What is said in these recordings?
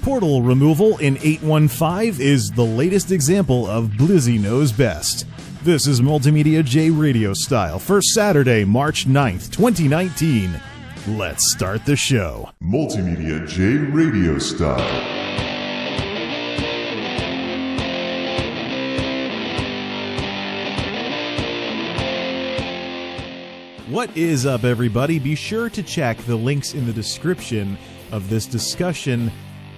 Portal removal in 8.1.5 is the latest example of Blizzie knows best. This is MultimediaJay Radio Style for Saturday, March 9th, 2019. Let's start the show. MultimediaJay Radio Style. What is up, everybody? Be sure to check the links in the description of this discussion,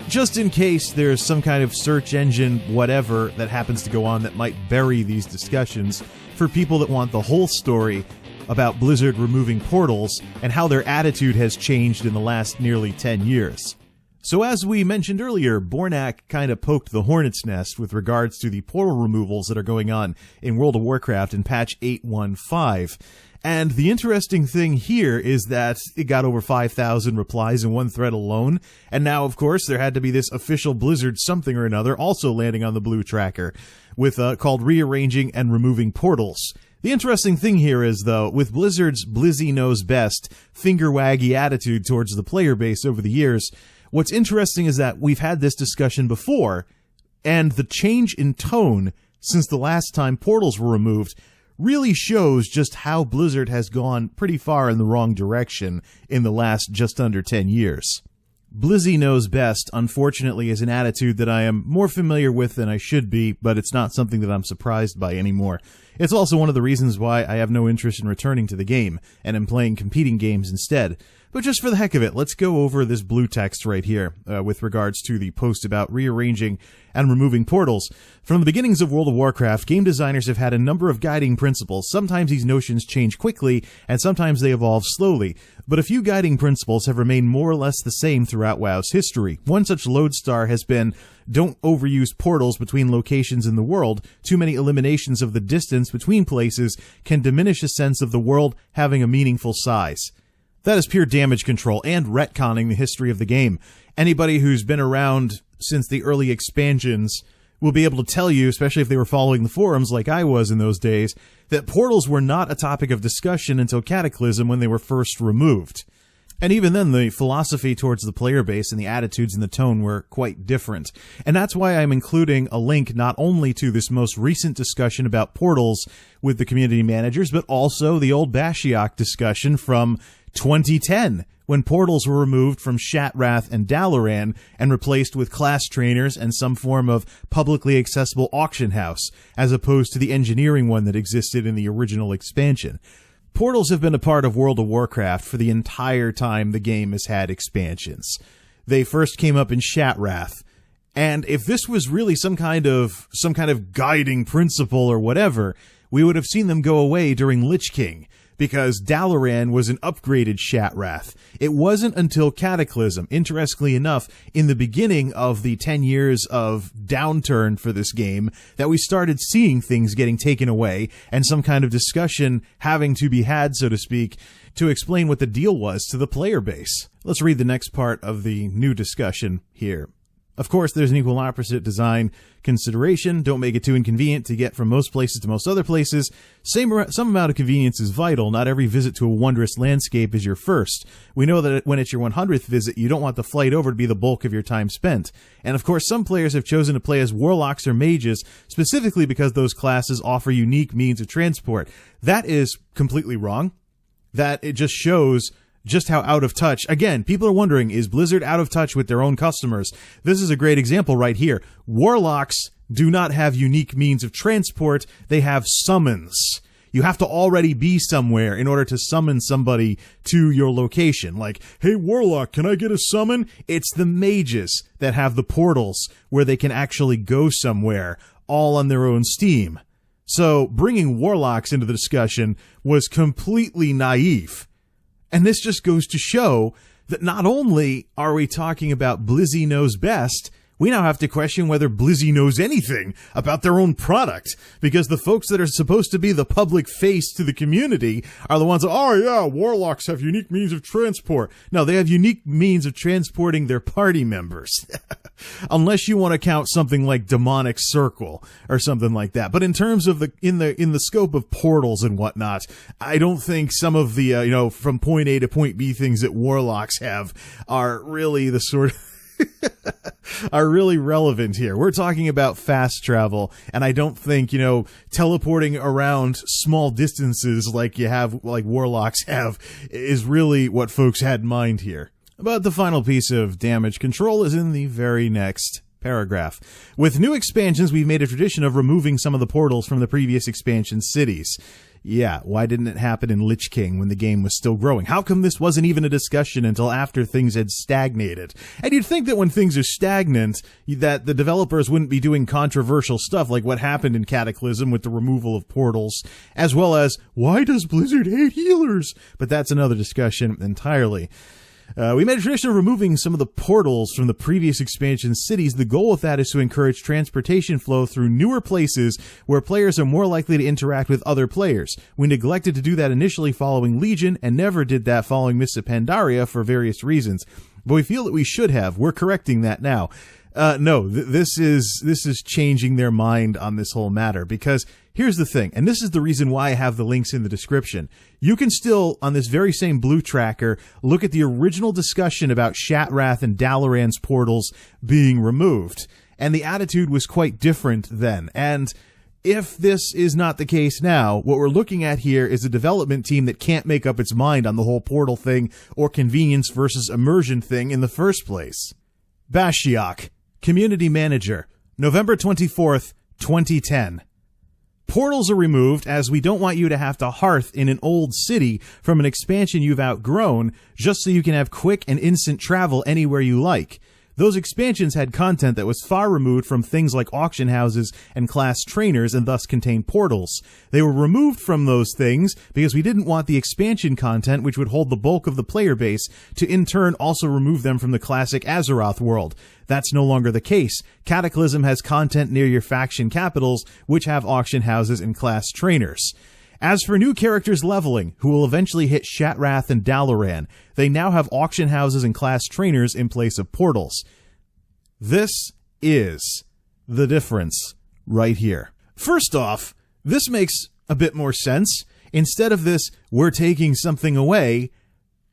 just in case there's some kind of search engine whatever that happens to go on that might bury these discussions for people that want the whole story about Blizzard removing portals and how their attitude has changed in the last nearly 10 years. So as we mentioned earlier, Bornak kind of poked the hornet's nest with regards to the portal removals that are going on in World of Warcraft in patch 8.1.5. And the interesting thing here is that it got over 5,000 replies in one thread alone, and now, of course, there had to be this official Blizzard something or another also landing on the blue tracker, with called Rearranging and Removing Portals. The interesting thing here is, though, with Blizzard's Blizzie knows best, finger-waggy attitude towards the player base over the years, what's interesting is that we've had this discussion before, and the change in tone since the last time portals were removed really shows just how Blizzard has gone pretty far in the wrong direction in the last just under 10 years. Blizzie knows best, unfortunately, is an attitude that I am more familiar with than I should be, but it's not something that I'm surprised by anymore. It's also one of the reasons why I have no interest in returning to the game, and am playing competing games instead. But just for the heck of it, let's go over this blue text right here with regards to the post about rearranging and removing portals. From the beginnings of World of Warcraft, game designers have had a number of guiding principles. Sometimes these notions change quickly, and sometimes they evolve slowly. But a few guiding principles have remained more or less the same throughout WoW's history. One such lodestar has been, don't overuse portals between locations in the world. Too many eliminations of the distance between places can diminish a sense of the world having a meaningful size. That is pure damage control and retconning the history of the game. Anybody who's been around since the early expansions will be able to tell you, especially if they were following the forums like I was in those days, that portals were not a topic of discussion until Cataclysm when they were first removed. And even then, the philosophy towards the player base and the attitudes and the tone were quite different. And that's why I'm including a link not only to this most recent discussion about portals with the community managers, but also the old Bashiok discussion from 2010, when portals were removed from Shattrath and Dalaran and replaced with class trainers and some form of publicly accessible auction house, as opposed to the engineering one that existed in the original expansion. Portals have been a part of World of Warcraft for the entire time the game has had expansions. They first came up in Shattrath, and if this was really some kind of guiding principle or whatever, we would have seen them go away during Lich King, because Dalaran was an upgraded Shattrath. It wasn't until Cataclysm, interestingly enough, in the beginning of the 10 years of downturn for this game, that we started seeing things getting taken away and some kind of discussion having to be had, so to speak, to explain what the deal was to the player base. Let's read the next part of the new discussion here. Of course, there's an equal opposite design consideration. Don't make it too inconvenient to get from most places to most other places. Some amount of convenience is vital. Not every visit to a wondrous landscape is your first. We know that when it's your 100th visit, you don't want the flight over to be the bulk of your time spent. And of course, some players have chosen to play as warlocks or mages, specifically because those classes offer unique means of transport. That is completely wrong. That it just shows just how out of touch. Again, people are wondering, is Blizzard out of touch with their own customers? This is a great example right here. Warlocks do not have unique means of transport. They have summons. You have to already be somewhere in order to summon somebody to your location. Like, hey, Warlock, can I get a summon? It's the mages that have the portals where they can actually go somewhere, all on their own steam. So bringing Warlocks into the discussion was completely naive. And this just goes to show that not only are we talking about Blizzie knows best, we now have to question whether Blizzie knows anything about their own product, because the folks that are supposed to be the public face to the community are the ones that, oh yeah, warlocks have unique means of transport. No, they have unique means of transporting their party members. Unless you want to count something like Demonic Circle or something like that. But in terms of in the scope of portals and whatnot, I don't think some of the, from point A to point B things that warlocks have are really the sort of are really relevant here. We're talking about fast travel, and I don't think, teleporting around small distances like warlocks have is really what folks had in mind here. But the final piece of damage control is in the very next paragraph. With new expansions, we've made a tradition of removing some of the portals from the previous expansion cities. Yeah, why didn't it happen in Lich King when the game was still growing? How come this wasn't even a discussion until after things had stagnated? And you'd think that when things are stagnant, that the developers wouldn't be doing controversial stuff like what happened in Cataclysm with the removal of portals, as well as, why does Blizzard hate healers? But that's another discussion entirely. We made a tradition of removing some of the portals from the previous expansion cities. The goal with that is to encourage transportation flow through newer places where players are more likely to interact with other players. We neglected to do that initially following Legion and never did that following Mists of Pandaria for various reasons. But we feel that we should have. We're correcting that now. No, this is changing their mind on this whole matter, because here's the thing, and this is the reason why I have the links in the description. You can still, on this very same blue tracker, look at the original discussion about Shattrath and Dalaran's portals being removed, and the attitude was quite different then. And if this is not the case now, what we're looking at here is a development team that can't make up its mind on the whole portal thing or convenience versus immersion thing in the first place. Bashiok, Community Manager, November 24th, 2010. Portals are removed as we don't want you to have to hearth in an old city from an expansion you've outgrown just so you can have quick and instant travel anywhere you like. Those expansions had content that was far removed from things like auction houses and class trainers and thus contained portals. They were removed from those things because we didn't want the expansion content, which would hold the bulk of the player base, to in turn also remove them from the classic Azeroth world. That's no longer the case. Cataclysm has content near your faction capitals, which have auction houses and class trainers. As for new characters leveling, who will eventually hit Shattrath and Dalaran, they now have auction houses and class trainers in place of portals. This is the difference right here. First off, this makes a bit more sense. Instead of this, we're taking something away,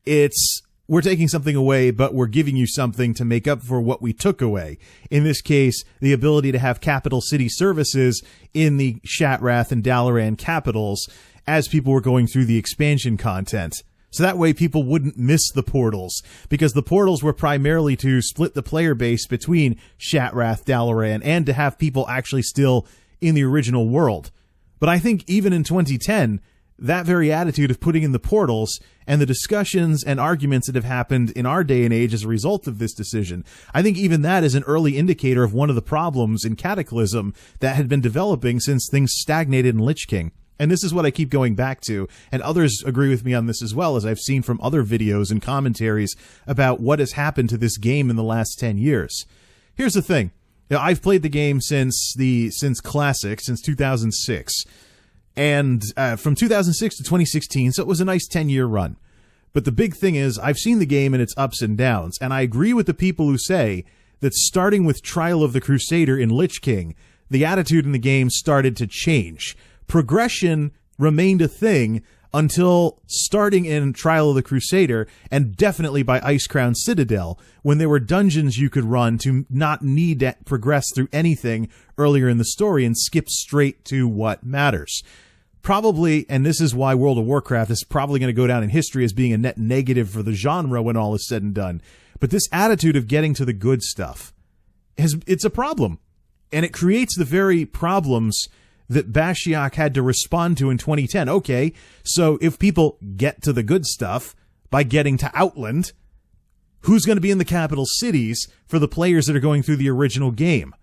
it's we're taking something away, but we're giving you something to make up for what we took away. In this case, the ability to have capital city services in the Shattrath and Dalaran capitals as people were going through the expansion content. So that way people wouldn't miss the portals, because the portals were primarily to split the player base between Shattrath, Dalaran, and to have people actually still in the original world. But I think even in 2010, that very attitude of putting in the portals and the discussions and arguments that have happened in our day and age as a result of this decision, I think even that is an early indicator of one of the problems in Cataclysm that had been developing since things stagnated in Lich King. And this is what I keep going back to, and others agree with me on this as well, as I've seen from other videos and commentaries about what has happened to this game in the last 10 years. Here's the thing. I've played the game since Classic, since 2006. And from 2006 to 2016, so it was a nice 10-year run. But the big thing is, I've seen the game and its ups and downs, and I agree with the people who say that starting with Trial of the Crusader in Lich King, the attitude in the game started to change. Progression remained a thing until starting in Trial of the Crusader, and definitely by Icecrown Citadel, when there were dungeons you could run to not need to progress through anything earlier in the story and skip straight to what matters. Probably, and this is why World of Warcraft is probably going to go down in history as being a net negative for the genre when all is said and done, but this attitude of getting to the good stuff, it's a problem. And it creates the very problems that Bashiok had to respond to in 2010. Okay, so if people get to the good stuff by getting to Outland, who's going to be in the capital cities for the players that are going through the original game?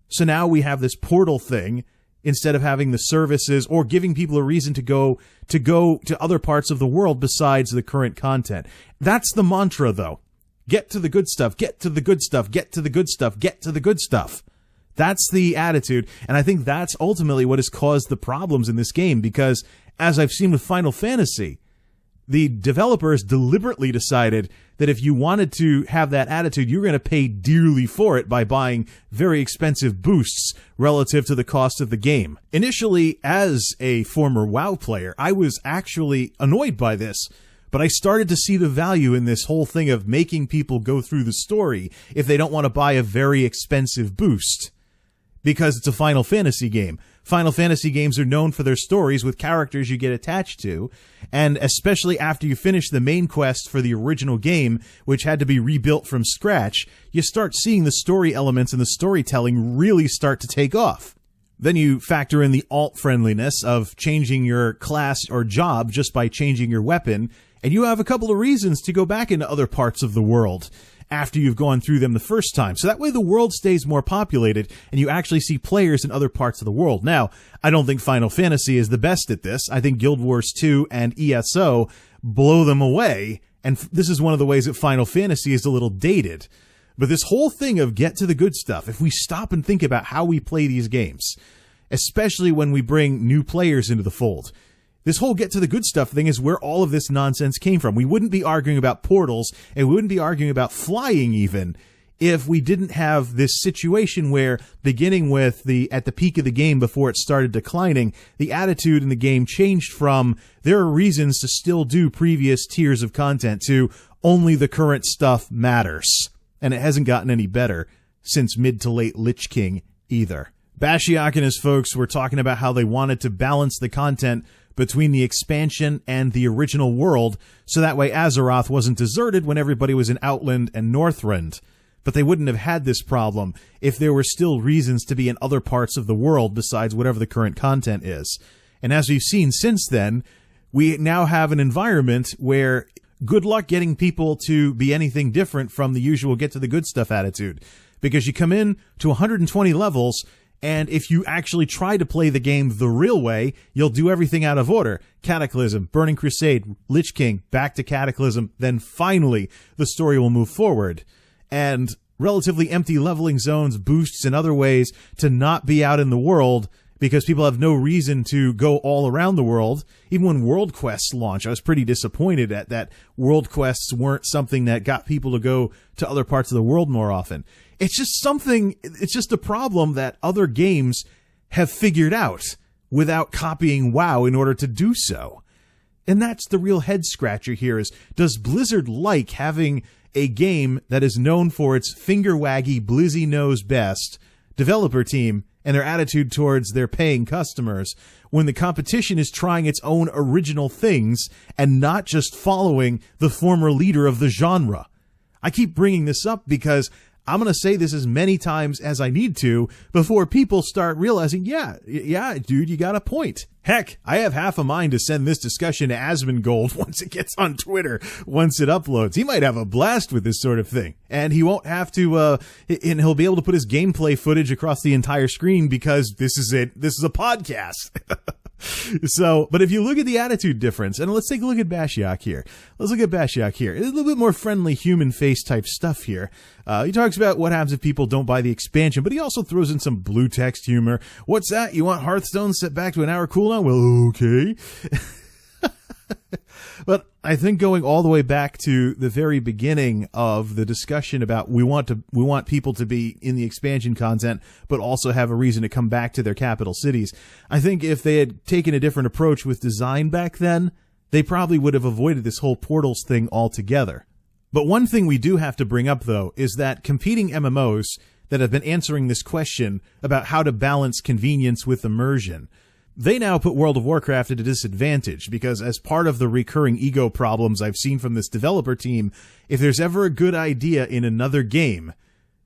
So now we have this portal thing instead of having the services or giving people a reason to go to other parts of the world besides the current content. That's the mantra, though. Get to the good stuff, get to the good stuff, get to the good stuff, get to the good stuff. That's the attitude, and I think that's ultimately what has caused the problems in this game, because, as I've seen with Final Fantasy, the developers deliberately decided that if you wanted to have that attitude, you're going to pay dearly for it by buying very expensive boosts relative to the cost of the game. Initially, as a former WoW player, I was actually annoyed by this, But I started to see the value in this whole thing of making people go through the story if they don't want to buy a very expensive boost. Because it's a Final Fantasy game. Final Fantasy games are known for their stories with characters you get attached to, and especially after you finish the main quest for the original game, which had to be rebuilt from scratch, you start seeing the story elements and the storytelling really start to take off. Then you factor in the alt-friendliness of changing your class or job just by changing your weapon, and you have a couple of reasons to go back into other parts of the world after you've gone through them the first time. So that way the world stays more populated and you actually see players in other parts of the world. Now, I don't think Final Fantasy is the best at this. I think Guild Wars 2 and ESO blow them away, and this is one of the ways that Final Fantasy is a little dated. But this whole thing of get to the good stuff, if we stop and think about how we play these games, especially when we bring new players into the fold, this whole get to the good stuff thing is where all of this nonsense came from. We wouldn't be arguing about portals, and we wouldn't be arguing about flying even, if we didn't have this situation where, beginning with at the peak of the game before it started declining, the attitude in the game changed from there are reasons to still do previous tiers of content to only the current stuff matters. And it hasn't gotten any better since mid to late Lich King either. Bashiak and his folks were talking about how they wanted to balance the content between the expansion and the original world, so that way Azeroth wasn't deserted when everybody was in Outland and Northrend. But they wouldn't have had this problem if there were still reasons to be in other parts of the world besides whatever the current content is. And as we've seen since then, we now have an environment where good luck getting people to be anything different from the usual get to the good stuff attitude. Because you come in to 120 levels, and if you actually try to play the game the real way, you'll do everything out of order. Cataclysm, Burning Crusade, Lich King, back to Cataclysm, then finally the story will move forward. And relatively empty leveling zones, boosts, and other ways to not be out in the world because people have no reason to go all around the world. Even when World Quests launched, I was pretty disappointed at that World Quests weren't something that got people to go to other parts of the world more often. It's just a problem that other games have figured out without copying WoW in order to do so. And that's the real head scratcher here is, does Blizzard like having a game that is known for its finger-waggy, Blizzie knows best developer team and their attitude towards their paying customers when the competition is trying its own original things and not just following the former leader of the genre? I keep bringing this up because I'm going to say this as many times as I need to before people start realizing, yeah, dude, you got a point. Heck, I have half a mind to send this discussion to Asmongold once it gets on Twitter, once it uploads. He might have a blast with this sort of thing. And he won't have to, and he'll be able to put his gameplay footage across the entire screen because this is it. This is a podcast. So, but if you look at the attitude difference, and let's take a look at Bashiak here. Let's look at Bashiak here. It's a little bit more friendly human face type stuff here. He talks about what happens if people don't buy the expansion, but he also throws in some blue text humor. What's that? You want Hearthstone set back to an hour cooldown? Well, okay. But I think going all the way back to the very beginning of the discussion about we want people to be in the expansion content, but also have a reason to come back to their capital cities. I think if they had taken a different approach with design back then, they probably would have avoided this whole portals thing altogether. But one thing we do have to bring up, though, is that competing MMOs that have been answering this question about how to balance convenience with immersion, they now put World of Warcraft at a disadvantage because as part of the recurring ego problems I've seen from this developer team, if there's ever a good idea in another game,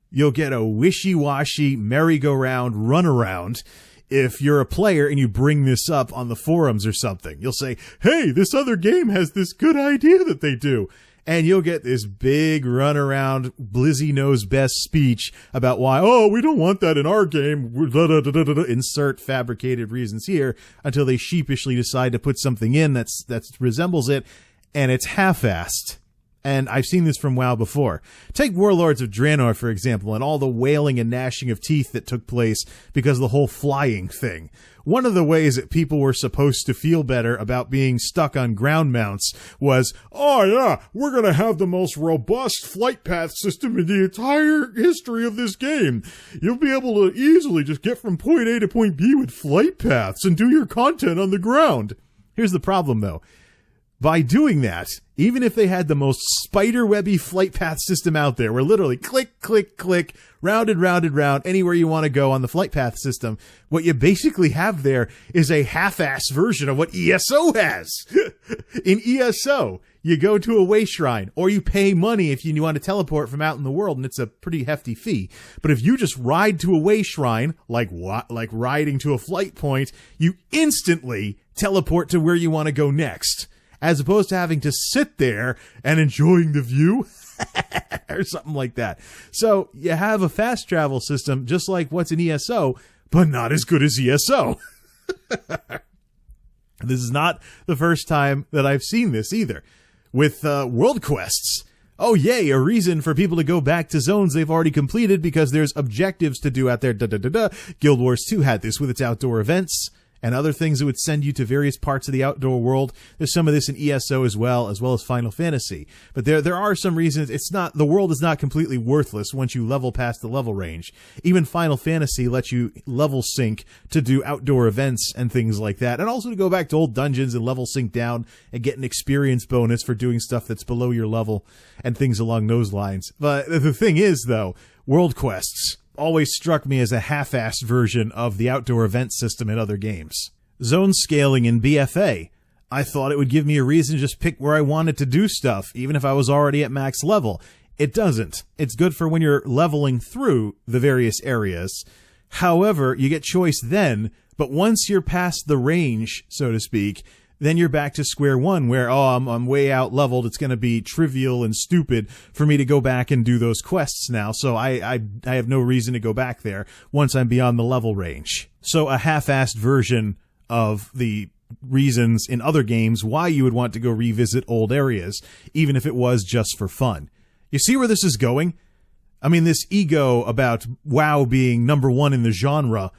you'll get a wishy-washy merry-go-round runaround if you're a player and you bring this up on the forums or something. You'll say, hey, this other game has this good idea that they do. And you'll get this big runaround, Blizzie knows best speech about why, oh, we don't want that in our game. Insert fabricated reasons here until they sheepishly decide to put something in that resembles it, and it's half-assed. And I've seen this from WoW before. Take Warlords of Draenor, for example, and all the wailing and gnashing of teeth that took place because of the whole flying thing. One of the ways that people were supposed to feel better about being stuck on ground mounts was, oh yeah, we're going to have the most robust flight path system in the entire history of this game. You'll be able to easily just get from point A to point B with flight paths and do your content on the ground. Here's the problem, though. by doing that, even if they had the most spider-webby flight path system out there, where literally click, click, click, round and round and round, anywhere you want to go on the flight path system, what you basically have there is a half-ass version of what ESO has. In ESO, you go to a way shrine, or you pay money if you want to teleport from out in the world, and it's a pretty hefty fee. But if you just ride to a way shrine, like riding to a flight point, you instantly teleport to where you want to go next, as opposed to having to sit there and enjoying the view or something like that. So you have a fast travel system just like what's in ESO, but not as good as ESO. This is not the first time that I've seen this either. With world quests. Oh, yay, a reason for people to go back to zones they've already completed because there's objectives to do out there. Guild Wars 2 had this with its outdoor events and other things that would send you to various parts of the outdoor world. There's some of this in ESO as well as Final Fantasy. But there are some reasons the world is not completely worthless once you level past the level range. Even Final Fantasy lets you level sync to do outdoor events and things like that. And also to go back to old dungeons and level sync down and get an experience bonus for doing stuff that's below your level and things along those lines. But the thing is, though, world quests always struck me as a half-assed version of the outdoor event system in other games. Zone scaling in BFA. I thought it would give me a reason to just pick where I wanted to do stuff, even if I was already at max level. It doesn't. It's good for when you're leveling through the various areas. However, you get choice then, but once you're past the range, so to speak, then you're back to square one where, I'm way out leveled. It's going to be trivial and stupid for me to go back and do those quests now. So I have no reason to go back there once I'm beyond the level range. So a half-assed version of the reasons in other games why you would want to go revisit old areas, even if it was just for fun. You see where this is going? I mean, this ego about WoW being number one in the genre,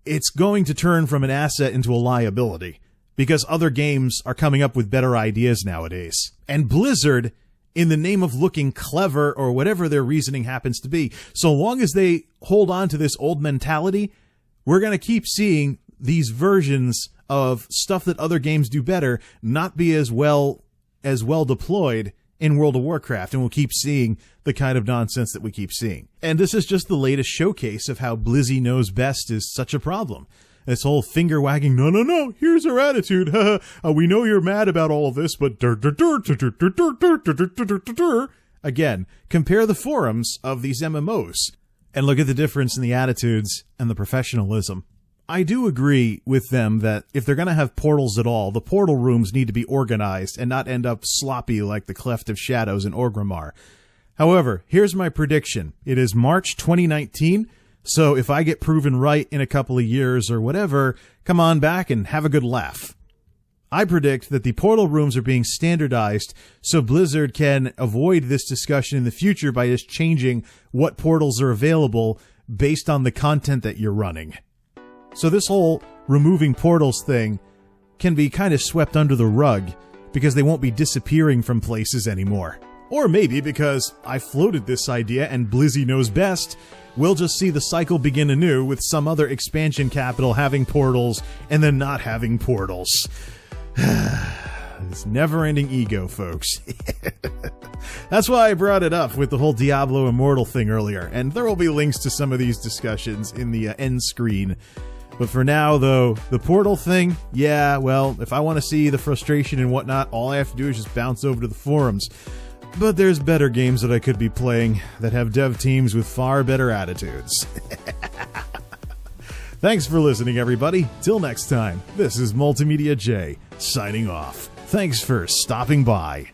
it's going to turn from an asset into a liability. Because other games are coming up with better ideas nowadays. And Blizzard, in the name of looking clever or whatever their reasoning happens to be, so long as they hold on to this old mentality, we're going to keep seeing these versions of stuff that other games do better not be as well deployed in World of Warcraft, and we'll keep seeing the kind of nonsense that we keep seeing. And this is just the latest showcase of how Blizzie knows best is such a problem. This whole finger wagging, no, here's our attitude. We know you're mad about all of this, but again, compare the forums of these MMOs and look at the difference in the attitudes and the professionalism. I do agree with them that if they're going to have portals at all, the portal rooms need to be organized and not end up sloppy like the Cleft of Shadows in Orgrimmar. However, here's my prediction. It is March 2019. So if I get proven right in a couple of years or whatever, come on back and have a good laugh. I predict that the portal rooms are being standardized so Blizzard can avoid this discussion in the future by just changing what portals are available based on the content that you're running. So this whole removing portals thing can be kind of swept under the rug because they won't be disappearing from places anymore. Or maybe because I floated this idea and Blizzie knows best, we'll just see the cycle begin anew with some other expansion capital having portals and then not having portals. This never-ending ego, folks. That's why I brought it up with the whole Diablo Immortal thing earlier, and there will be links to some of these discussions in the end screen. But for now, though, the portal thing, yeah, well, if I want to see the frustration and whatnot, all I have to do is just bounce over to the forums. But there's better games that I could be playing that have dev teams with far better attitudes. Thanks for listening, everybody. Till next time, this is MultimediaJay signing off. Thanks for stopping by.